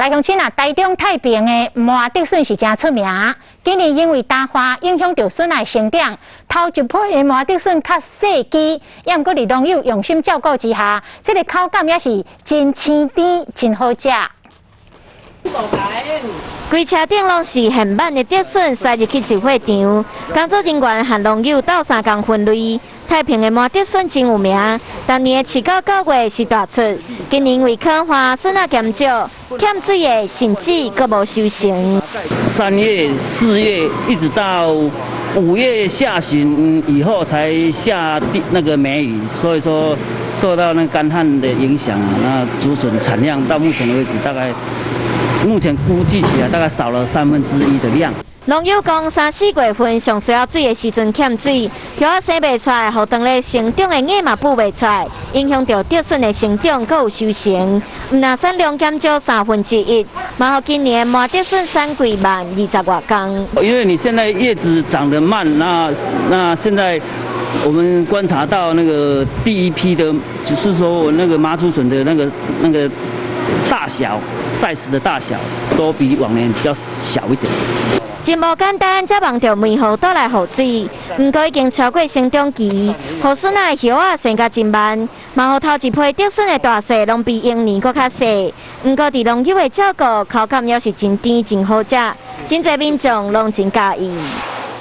乡亲啊，台中太平的麻竹笋是真出名。今年因为大花影响到笋的生长，头一批的麻竹笋较细枝，也毋过伫农友用心照顾之下，这个口感也是真鲜甜、真好食。规车顶拢是现满的竹笋，塞入去集会场。工作人员和农友斗3工分类。太平的麻竹笋真有名，当年的7到9月是大出，今年为开花笋啊减少，欠水的甚至阁无收成。3月、4月一直到5月下旬以后才下那个梅雨，所以说受到那干旱的影响，那竹笋产量到目前为止大概，目前估计起来大概少了1/3的量。农友讲，3、4月份上需要水的时阵欠水，叶仔生袂出来，互当咧成长的叶嘛补袂出来，影响到竹笋的成长，阁有收成。那产量减少1/3，嘛互今年麻竹笋产季慢20多公。因为你现在叶子长得慢，那现在我们观察到那个第一批的，只是说那个麻竹笋的那个大小 size 的大小都比往年比较小一点。真无简单，才望着梅雨倒来雨水，不过已经超过生长期，雨笋啊叶啊生甲真慢，嘛互头一批竹笋的大细拢比往年搁较细。不过伫农友的照顾，口感也是真甜真好食，真侪民众拢真喜意。